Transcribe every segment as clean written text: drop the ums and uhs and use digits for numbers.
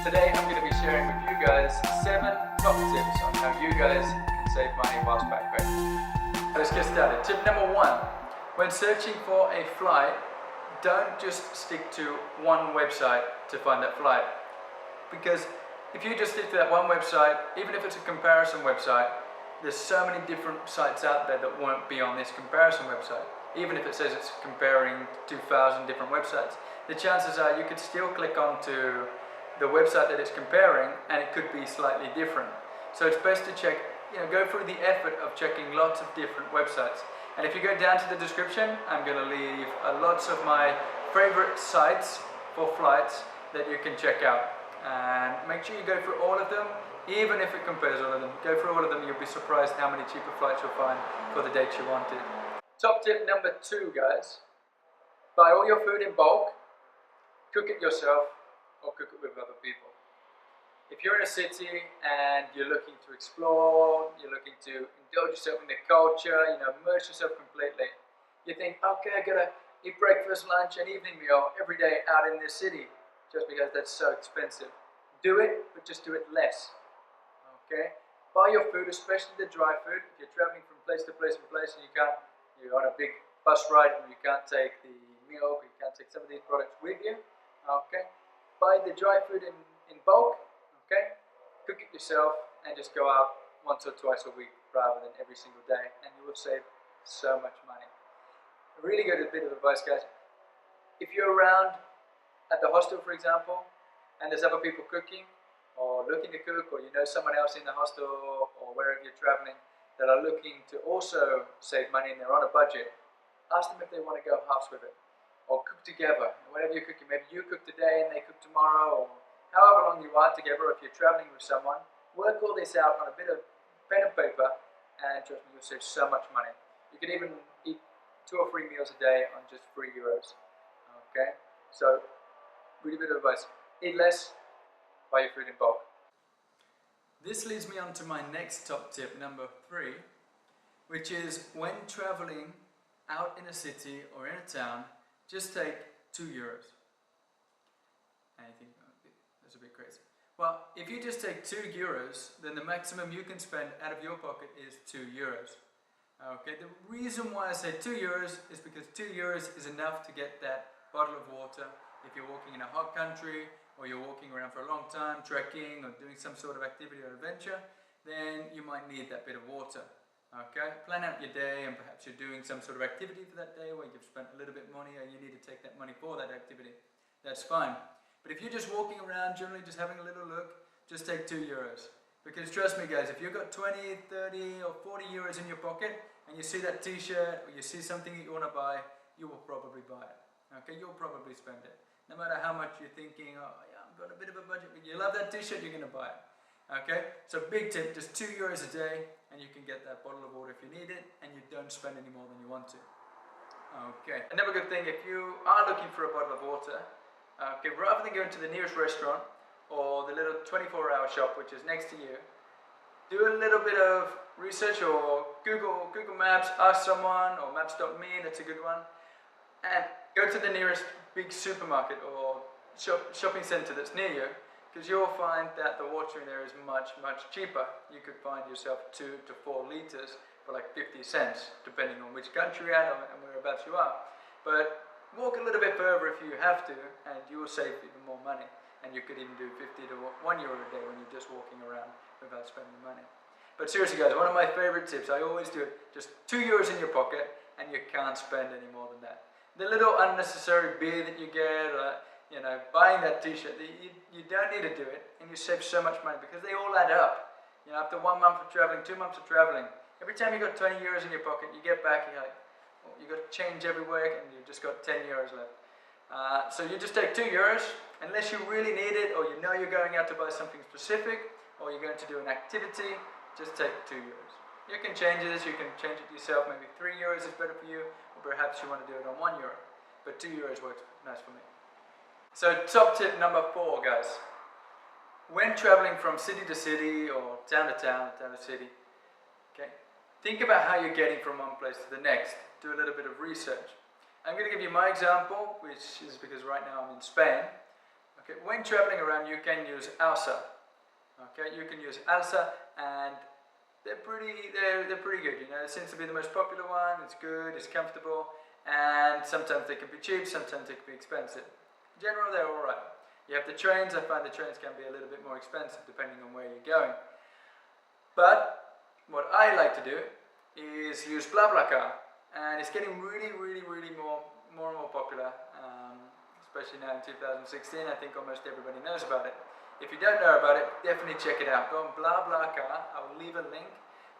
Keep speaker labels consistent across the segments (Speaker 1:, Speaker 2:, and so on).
Speaker 1: Today I'm going to be sharing with you guys 7 top tips on how you guys can save money whilst backpacking. Let's get started. Tip number 1. When searching for a flight, don't just stick to one website to find that flight. Because if you just stick to that one website, even if it's a comparison website, there's so many different sites out there that won't be on this comparison website. Even if it says it's comparing 2,000 different websites, the chances are you could still click onto the website that it's comparing and it could be slightly different. So it's best to check, go through the effort of checking lots of different websites. And if you go down to the description, I'm going to leave lots of my favorite sites for flights that you can check out. And make sure you go through all of them, even if it compares all of them. Go through all of them, you'll be surprised how many cheaper flights you'll find for the dates you wanted. Top tip number 2, guys. Buy all your food in bulk, cook it yourself, or cook it with other people. If you're in a city and you're looking to explore, you're looking to indulge yourself in the culture, immerse yourself completely, you think, okay, I gotta eat breakfast, lunch, and evening meal every day out in this city, just because that's so expensive. Do it, but just do it less. Okay? Buy your food, especially the dry food. If you're traveling from place to place and you're on a big bus ride and you can't take the milk, you can't take some of these products with you, okay? Buy the dry food in bulk, okay? Cook it yourself and just go out once or twice a week rather than every single day, and you will save so much money. A really good bit of advice, guys. If you're around at the hostel, for example, and there's other people cooking or looking to cook, or you know someone else in the hostel or wherever you're traveling that are looking to also save money and they're on a budget, ask them if they want to go halves with it. Or cook together. Whatever you're cooking, maybe you cook today and they cook tomorrow, or however long you are together. If you're traveling with someone, work all this out on a bit of pen and paper, and trust me, you'll save so much money. You could even eat 2 or 3 meals a day on just €3. Okay? So, really bit of advice. Eat less, buy your food in bulk. This leads me on to my next top tip, number 3, which is when traveling out in a city or in a town, just take €2. And you think, oh, that's a bit crazy. Well, if you just take €2, then the maximum you can spend out of your pocket is €2. Okay, the reason why I say €2 is because €2 is enough to get that bottle of water. If you're walking in a hot country, or you're walking around for a long time, trekking, or doing some sort of activity or adventure, then you might need that bit of water. Okay, plan out your day, and perhaps you're doing some sort of activity for that day where you've spent a little bit of money and you need to take that money for that activity. That's fine. But if you're just walking around, generally just having a little look, just take €2. Because trust me guys, if you've got 20, 30 or 40 euros in your pocket and you see that t-shirt or you see something that you want to buy, you will probably buy it. Okay, you'll probably spend it. No matter how much you're thinking, oh yeah, I've got a bit of a budget, but you love that t-shirt, you're going to buy it. Okay, so big tip, just €2 a day and you can get that bottle of water if you need it, and you don't spend any more than you want to. Okay, another good thing, if you are looking for a bottle of water, okay, rather than going to the nearest restaurant or the little 24-hour shop which is next to you, do a little bit of research or Google Maps, ask someone, or maps.me, that's a good one, and go to the nearest big supermarket or shopping center that's near you, because you'll find that the water in there is much, much cheaper. You could find yourself 2 to 4 liters for like 50 cents, depending on which country you're at and whereabouts you are. But walk a little bit further if you have to, and you will save even more money. And you could even do 50 to €1 a day when you're just walking around without spending money. But seriously guys, one of my favorite tips, I always do it, just €2 in your pocket, and you can't spend any more than that. The little unnecessary beer that you get, buying that t-shirt, you don't need to do it, and you save so much money because they all add up. After 1 month of traveling, 2 months of traveling, every time you got €20 in your pocket, you get back, you're like, oh, you got change everywhere, and you've just got €10 left. So you just take €2, unless you really need it, or you know you're going out to buy something specific, or you're going to do an activity, just take €2. You can change this, you can change it yourself, maybe €3 is better for you, or perhaps you want to do it on €1. But €2 works nice for me. So top tip number 4, guys. When traveling from city to city, or town to town, town to city, okay, think about how you're getting from one place to the next. Do a little bit of research. I'm going to give you my example, which is because right now I'm in Spain. Okay, when traveling around, you can use ALSA. Okay, you can use ALSA, and they're pretty good. You know, it seems to be the most popular one. It's good, it's comfortable, and sometimes they can be cheap, sometimes they can be expensive. In general, they're all right. You have the trains. I find the trains can be a little bit more expensive depending on where you're going. But what I like to do is use BlaBlaCar, and it's getting really more and more popular. Especially now in 2016, I think almost everybody knows about it. If you don't know about it, definitely check it out. Go on BlaBlaCar, I will leave a link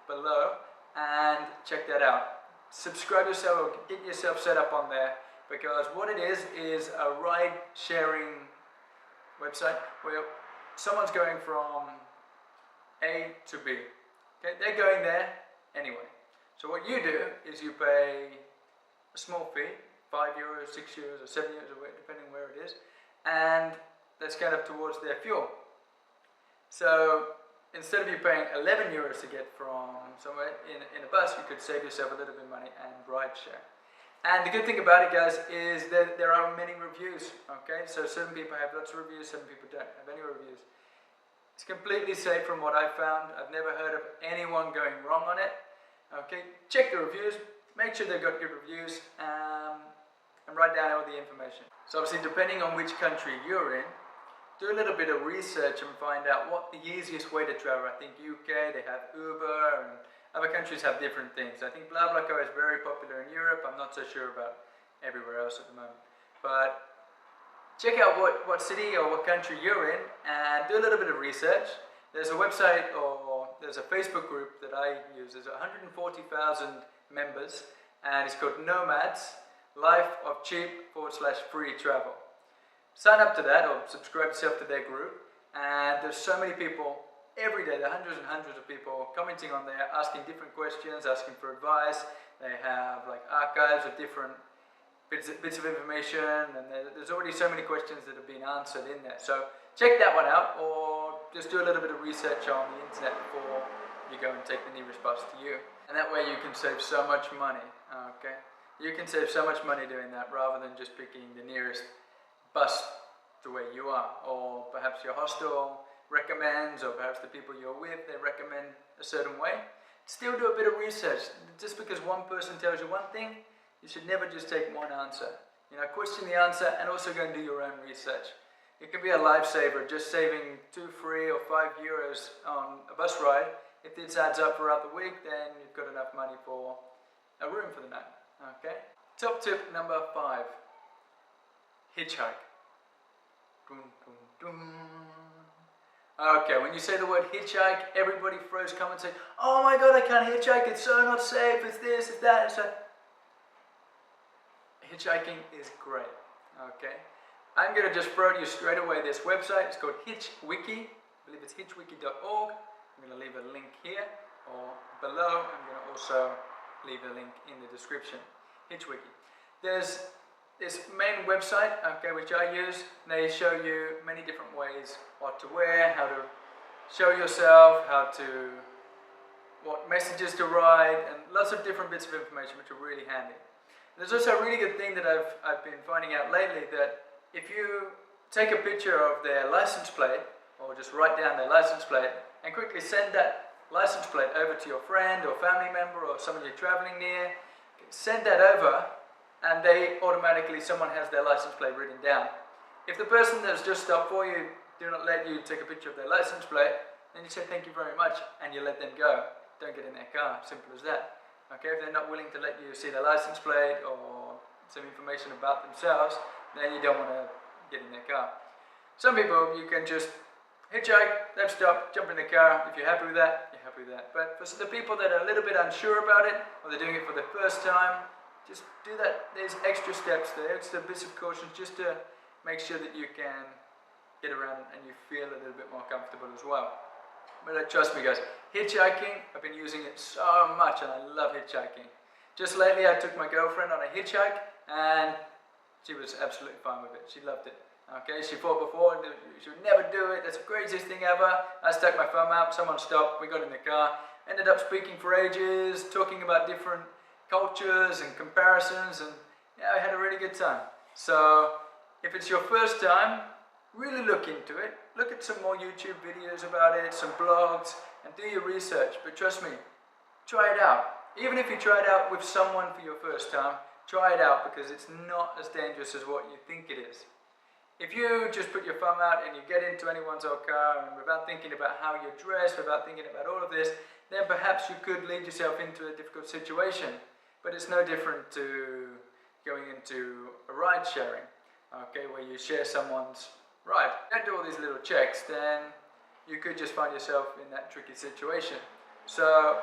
Speaker 1: below, and check that out. Subscribe yourself or get yourself set up on there, because what it is a ride sharing website where someone's going from A to B. Okay, they're going there anyway. So what you do is you pay a small fee, €5, €6 or €7, depending where it is, and that's kind of towards their fuel. So instead of you paying €11 to get from somewhere in a bus, you could save yourself a little bit of money and ride share. And the good thing about it, guys, is that there are many reviews. Okay, so certain people have lots of reviews, some people don't have any reviews. It's completely safe from what I've found. I've never heard of anyone going wrong on it. Okay, check the reviews, make sure they've got good reviews, and write down all the information. So obviously, depending on which country you're in, do a little bit of research and find out what the easiest way to travel. I think UK, they have Uber, and other countries have different things. I think BlaBlaCar is very popular in Europe. I'm not so sure about everywhere else at the moment. But check out what city or what country you're in and do a little bit of research. There's a website or there's a Facebook group that I use. There's 140,000 members, and it's called Nomads, Life of Cheap/free travel. Sign up to that or subscribe yourself to their group, and there's so many people every day. There are hundreds and hundreds of people commenting on there, asking different questions, asking for advice. They have like archives of different bits of information, and there's already so many questions that have been answered in there. So check that one out, or just do a little bit of research on the internet before you go and take the nearest bus to you. And that way you can save so much money, okay? You can save so much money doing that rather than just picking the nearest bus to where you are, or perhaps your hostel recommends, or perhaps the people you're with, they recommend a certain way. Still do a bit of research. Just because one person tells you one thing, you should never just take one answer. You know, question the answer and also go and do your own research. It can be a lifesaver, just saving €2, €3 or €5 on a bus ride. If this adds up throughout the week, then you've got enough money for a room for the night. Okay. Top tip number 5. Hitchhike. Dun, dun, dun. Okay, when you say the word hitchhike, everybody throws comments saying, "Oh my God, I can't hitchhike, it's so not safe, it's this, it's that, it's that." Hitchhiking is great, okay? I'm going to just throw to you straight away this website. It's called Hitchwiki. I believe it's hitchwiki.org. I'm going to leave a link here or below. I'm going to also leave a link in the description. Hitchwiki. There's this main website, okay, which I use. They show you many different ways what to wear, how to show yourself, what messages to write, and lots of different bits of information which are really handy. There's also a really good thing that I've been finding out lately, that if you take a picture of their license plate, or just write down their license plate, and quickly send that license plate over to your friend or family member or someone you're traveling near, send that over, and someone has their license plate written down. If the person that's just stopped for you do not let you take a picture of their license plate, then you say thank you very much and you let them go. Don't get in their car, simple as that. Okay, if they're not willing to let you see their license plate or some information about themselves, then you don't want to get in their car. Some people, you can just hitchhike, they've stopped, jump in the car. If you're happy with that, you're happy with that. But for the people that are a little bit unsure about it, or they're doing it for the first time, just do that. There's extra steps there, extra bits of caution, just to make sure that you can get around and you feel a little bit more comfortable as well. But trust me guys, hitchhiking, I've been using it so much and I love hitchhiking. Just lately I took my girlfriend on a hitchhike and she was absolutely fine with it. She loved it. Okay, she thought before she would never do it, that's the craziest thing ever. I stuck my thumb out, someone stopped, we got in the car, ended up speaking for ages, talking about different cultures and comparisons, and yeah, I had a really good time. So if it's your first time, really look into it. Look at some more YouTube videos about it, some blogs, and do your research. But trust me, try it out. Even if you try it out with someone for your first time, try it out, because it's not as dangerous as what you think it is. If you just put your thumb out and you get into anyone's old car and without thinking about how you're dressed, without thinking about all of this, then perhaps you could lead yourself into a difficult situation. But it's no different to going into a ride sharing, okay, where you share someone's ride. If you don't do all these little checks, then you could just find yourself in that tricky situation. So,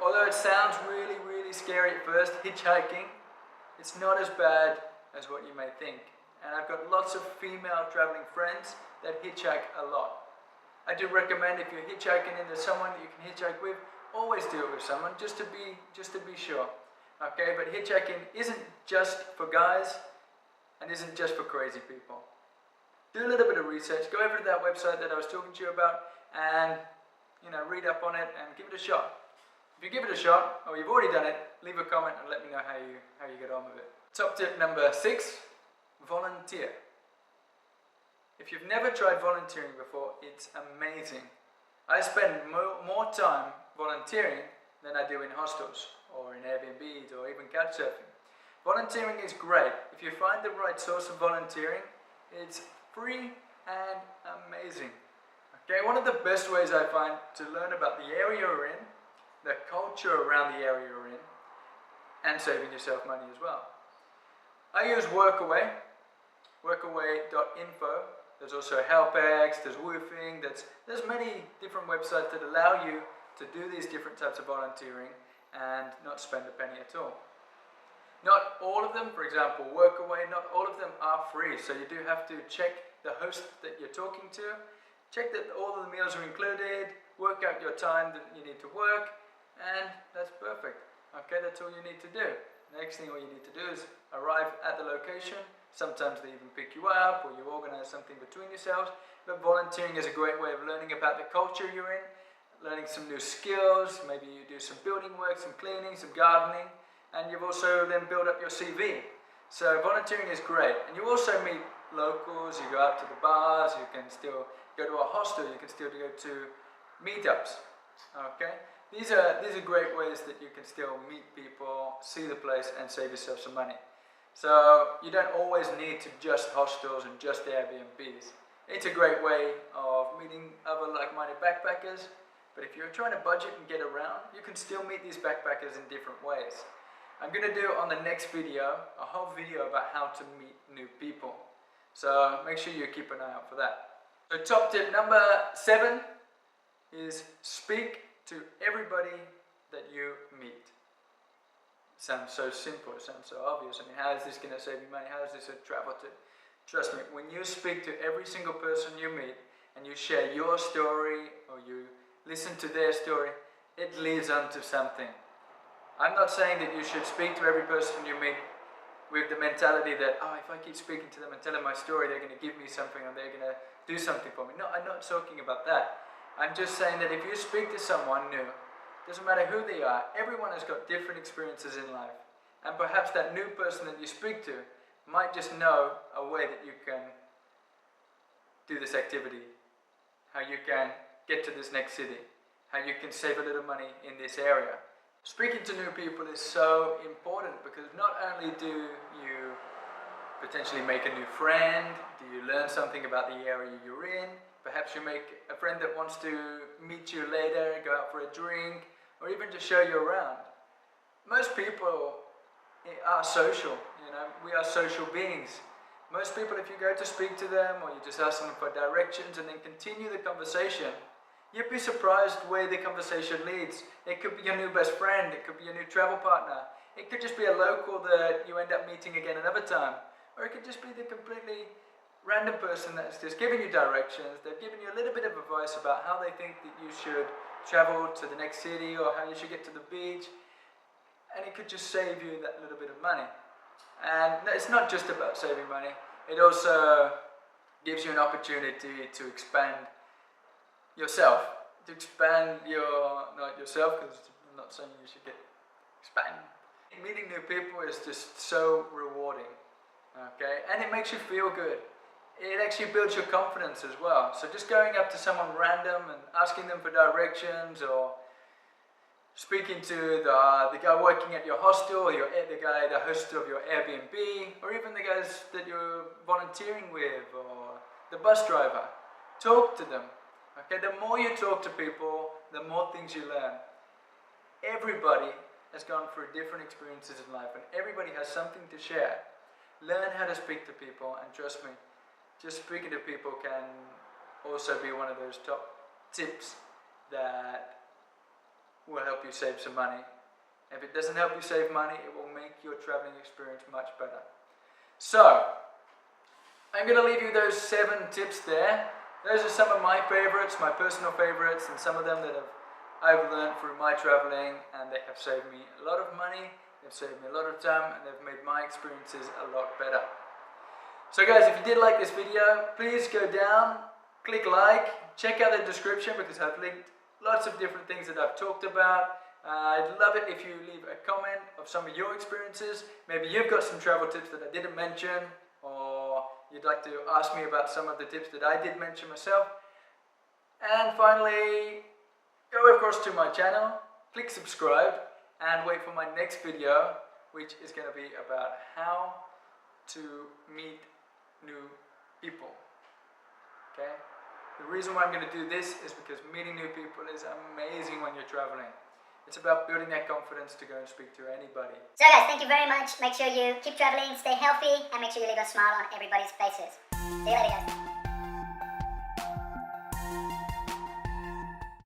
Speaker 1: although it sounds really, really scary at first, hitchhiking, it's not as bad as what you may think. And I've got lots of female traveling friends that hitchhike a lot. I do recommend, if you're hitchhiking and there's someone that you can hitchhike with, always do it with someone, just to be sure. Okay, but hitchhiking isn't just for guys and isn't just for crazy people. Do a little bit of research, go over to that website that I was talking to you about and read up on it and give it a shot. If you give it a shot, or you've already done it, leave a comment and let me know how you get on with it. Top tip number 6, volunteer. If you've never tried volunteering before, it's amazing. I spend more time volunteering than I do in hostels or in Airbnbs or even couchsurfing. Volunteering is great. If you find the right source of volunteering, it's free and amazing. Okay, one of the best ways I find to learn about the area you're in, the culture around the area you're in, and saving yourself money as well. I use Workaway, workaway.info. There's also HelpX, there's Woofing, there's many different websites that allow you to do these different types of volunteering and not spend a penny at all. Not all of them, for example, Workaway, not all of them are free, so you do have to check the host that you're talking to, check that all of the meals are included, work out your time that you need to work, and that's perfect. Okay, that's all you need to do. Next thing all you need to do is arrive at the location. Sometimes they even pick you up or you organize something between yourselves. But volunteering is a great way of learning about the culture you're in, learning some new skills. Maybe you do some building work, some cleaning, some gardening, and you've also then built up your CV. So volunteering is great. And you also meet locals, you go out to the bars, you can still go to a hostel, you can still go to meetups. Okay? These are great ways that you can still meet people, see the place, and save yourself some money. So you don't always need to just hostels and just Airbnbs. It's a great way of meeting other like-minded backpackers, but if you're trying to budget and get around, you can still meet these backpackers in different ways. I'm going to do on the next video, a whole video about how to meet new people. So make sure you keep an eye out for that. So top tip number 7 is speak to everybody that you meet. It sounds so simple, it sounds so obvious. I mean, how is this going to save you money? How is this a travel tip? Trust me, when you speak to every single person you meet and you share your story or you listen to their story, it leads on to something. I'm not saying that you should speak to every person you meet with the mentality that, oh, if I keep speaking to them and telling my story, they're going to give me something or they're going to do something for me. No, I'm not talking about that. I'm just saying that if you speak to someone new, doesn't matter who they are, everyone has got different experiences in life. And perhaps that new person that you speak to might just know a way that you can do this activity, how you can get to this next city, how you can save a little money in this area. Speaking to new people is so important because not only do you potentially make a new friend, do you learn something about the area you're in, perhaps you make a friend that wants to meet you later, go out for a drink, or even just show you around. Most people are social, we are social beings. Most people, if you go to speak to them or you just ask them for directions and then continue the conversation, you'd be surprised where the conversation leads. It could be your new best friend, it could be your new travel partner, it could just be a local that you end up meeting again another time, or it could just be the completely random person that's just giving you directions. They've given you a little bit of advice about how they think that you should travel to the next city or how you should get to the beach, and it could just save you that little bit of money. And it's not just about saving money, it also gives you an opportunity to expand yourself, to expand not yourself, because I'm not saying you should expand. Meeting new people is just so rewarding, okay, and it makes you feel good. it actually builds your confidence as well. So just going up to someone random and asking them for directions, or speaking to the guy working at your hostel, or the host of your Airbnb, or even the guys that you're volunteering with, or the bus driver. Talk to them. Okay, the more you talk to people, the more things you learn. Everybody has gone through different experiences in life, and everybody has something to share. Learn how to speak to people, and trust me, just speaking to people can also be one of those top tips that will help you save some money. If it doesn't help you save money, it will make your traveling experience much better. So, I'm going to leave you those 7 tips there. Those are some of my favorites, my personal favorites, and some of them that I've learned through my traveling, and they have saved me a lot of money, they've saved me a lot of time, and they've made my experiences a lot better. So guys, if you did like this video, please go down, click like, check out the description because I've linked lots of different things that I've talked about. I'd love it if you leave a comment of some of your experiences. Maybe you've got some travel tips that I didn't mention, or you'd like to ask me about some of the tips that I did mention myself. And finally, go across to my channel, click subscribe, and wait for my next video, which is going to be about how to meet new people. Okay? The reason why I'm going to do this is because meeting new people is amazing when you're traveling. It's about building that confidence to go and speak to anybody.
Speaker 2: So guys, thank you very much. Make sure you keep traveling, stay healthy, and make sure you leave a smile on everybody's faces. See you later, guys.